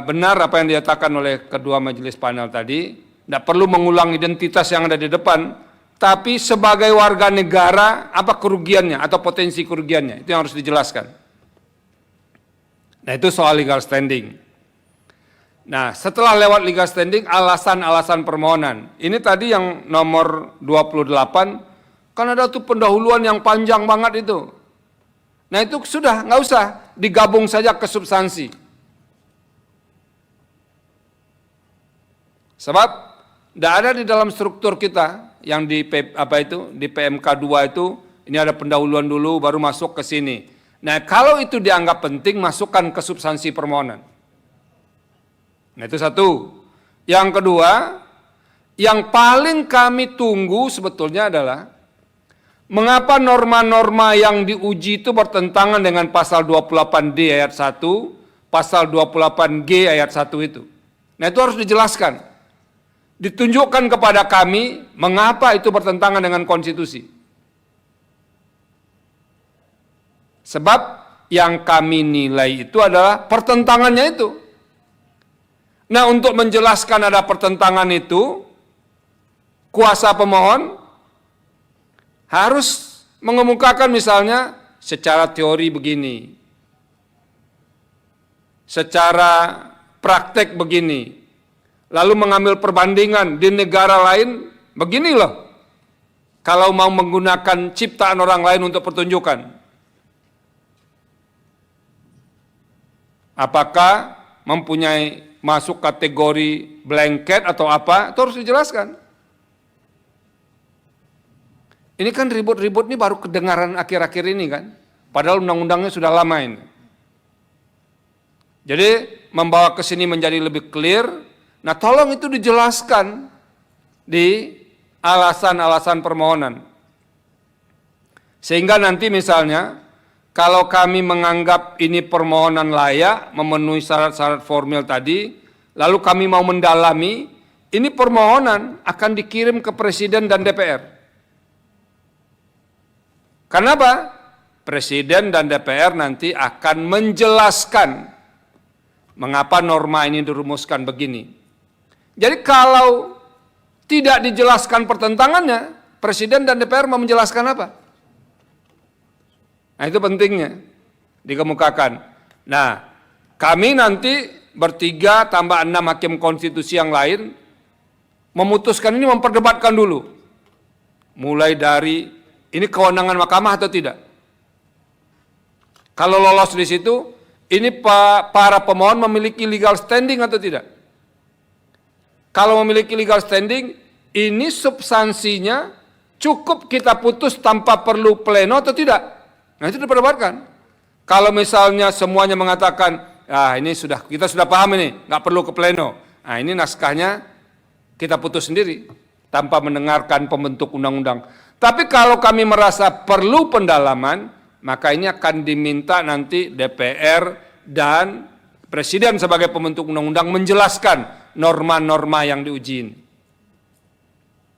benar apa yang dikatakan oleh kedua majelis panel tadi, tidak perlu mengulang identitas yang ada di depan, tapi sebagai warga negara apa kerugiannya atau potensi kerugiannya, itu yang harus dijelaskan. Nah itu soal legal standing. Nah setelah lewat legal standing, alasan-alasan permohonan. Ini tadi yang nomor 28, kan ada tuh pendahuluan yang panjang banget itu. Nah itu sudah, nggak usah, digabung saja ke substansi. Sebab tidak ada di dalam struktur kita yang di di PMK 2 itu, ini ada pendahuluan dulu baru masuk ke sini. Nah kalau itu dianggap penting, masukkan ke substansi permohonan. Nah itu satu. Yang kedua, yang paling kami tunggu sebetulnya adalah mengapa norma-norma yang diuji itu bertentangan dengan pasal 28D ayat 1, pasal 28G ayat 1 itu. Nah itu harus dijelaskan. Ditunjukkan kepada kami mengapa itu bertentangan dengan konstitusi. Sebab yang kami nilai itu adalah pertentangannya itu. Nah untuk menjelaskan ada pertentangan itu, kuasa pemohon harus mengemukakan misalnya secara teori begini, secara praktek begini, lalu mengambil perbandingan di negara lain begini loh, kalau mau menggunakan ciptaan orang lain untuk pertunjukan. Apakah mempunyai masuk kategori blanket atau apa, itu harus dijelaskan. Ini kan ribut-ribut ini baru kedengaran akhir-akhir ini kan, padahal undang-undangnya sudah lama ini. Jadi membawa ke sini menjadi lebih clear. Nah tolong itu dijelaskan di alasan-alasan permohonan. Sehingga nanti misalnya kalau kami menganggap ini permohonan layak, memenuhi syarat-syarat formil tadi, lalu kami mau mendalami, ini permohonan akan dikirim ke Presiden dan DPR. Kenapa? Presiden dan DPR nanti akan menjelaskan mengapa norma ini dirumuskan begini. Jadi kalau tidak dijelaskan pertentangannya, Presiden dan DPR mau menjelaskan apa? Nah itu pentingnya dikemukakan. Nah kami nanti bertiga tambah 6 hakim konstitusi yang lain memutuskan ini, memperdebatkan dulu. Mulai dari ini kewenangan mahkamah atau tidak. Kalau lolos di situ, ini para pemohon memiliki legal standing atau tidak. Kalau memiliki legal standing, ini substansinya cukup kita putus tanpa perlu pleno atau tidak. Nah itu diperdebatkan. Kalau misalnya semuanya mengatakan, ini kita sudah paham ini, nggak perlu ke pleno. Nah ini naskahnya kita putus sendiri tanpa mendengarkan pembentuk undang-undang. Tapi kalau kami merasa perlu pendalaman, maka ini akan diminta nanti DPR dan Presiden sebagai pembentuk undang-undang menjelaskan norma-norma yang diuji ini.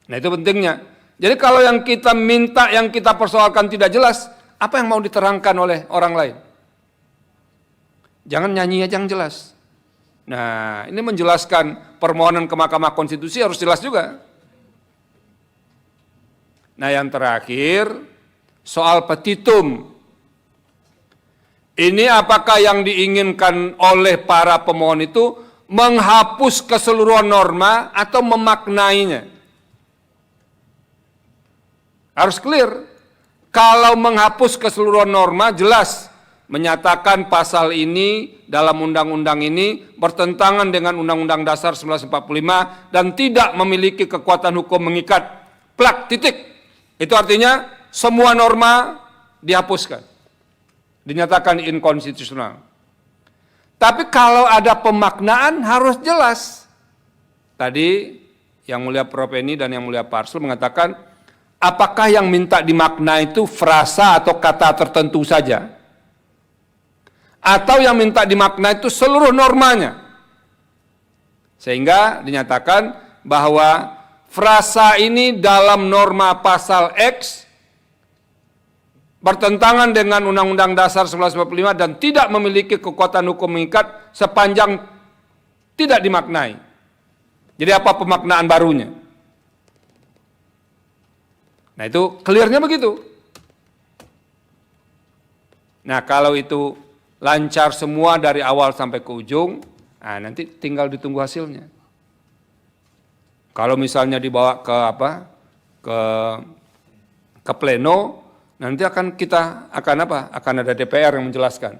Nah itu pentingnya. Jadi kalau yang kita minta, yang kita persoalkan tidak jelas, apa yang mau diterangkan oleh orang lain? Jangan nyanyi aja yang jelas. Nah, ini menjelaskan permohonan ke Mahkamah Konstitusi harus jelas juga. Nah, yang terakhir, soal petitum. Ini apakah yang diinginkan oleh para pemohon itu menghapus keseluruhan norma atau memaknainya? Harus clear. Kalau menghapus keseluruhan norma, jelas menyatakan pasal ini dalam undang-undang ini bertentangan dengan Undang-Undang Dasar 1945 dan tidak memiliki kekuatan hukum mengikat, plak, titik. Itu artinya semua norma dihapuskan, dinyatakan inkonstitusional. Tapi kalau ada pemaknaan harus jelas. Tadi yang mulia Prof. Eni dan yang mulia Pak Arsul mengatakan, apakah yang minta dimakna itu frasa atau kata tertentu saja? Atau yang minta dimakna itu seluruh normanya? Sehingga dinyatakan bahwa frasa ini dalam norma pasal X bertentangan dengan Undang-Undang Dasar 1945 dan tidak memiliki kekuatan hukum mengikat sepanjang tidak dimaknai. Jadi apa pemaknaan barunya? Nah itu clearnya begitu. Nah kalau itu lancar semua dari awal sampai ke ujung, nah nanti tinggal ditunggu hasilnya. Kalau misalnya dibawa ke ke pleno, nanti akan ada DPR yang menjelaskan.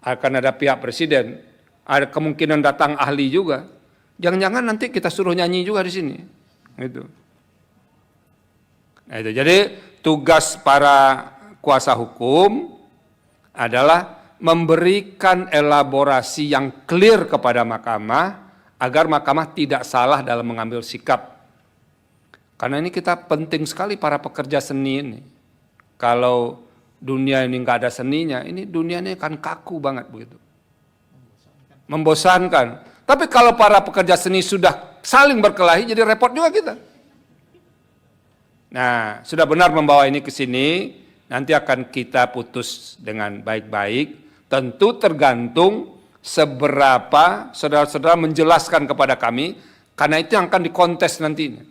Akan ada pihak presiden, ada kemungkinan datang ahli juga. Jangan-jangan nanti kita suruh nyanyi juga di sini. Gitu. Nah, itu. Jadi tugas para kuasa hukum adalah memberikan elaborasi yang clear kepada mahkamah agar mahkamah tidak salah dalam mengambil sikap. Karena ini kita penting sekali para pekerja seni ini. Kalau dunia ini nggak ada seninya, ini dunia ini kan kaku banget begitu. Membosankan. Tapi kalau para pekerja seni sudah saling berkelahi, jadi repot juga kita. Nah, sudah benar membawa ini ke sini, nanti akan kita putus dengan baik-baik. Tentu tergantung seberapa saudara-saudara menjelaskan kepada kami, karena itu yang akan dikontes nantinya.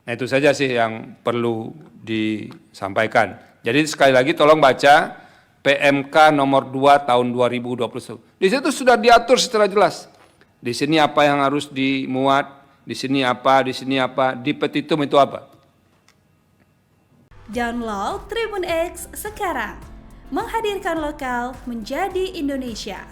Nah itu saja sih yang perlu disampaikan. Jadi sekali lagi tolong baca PMK nomor 2 tahun 2021. Di situ sudah diatur secara jelas. Di sini apa yang harus dimuat, di sini apa, di petitum itu apa. Download Tribun X sekarang. Menghadirkan lokal menjadi Indonesia.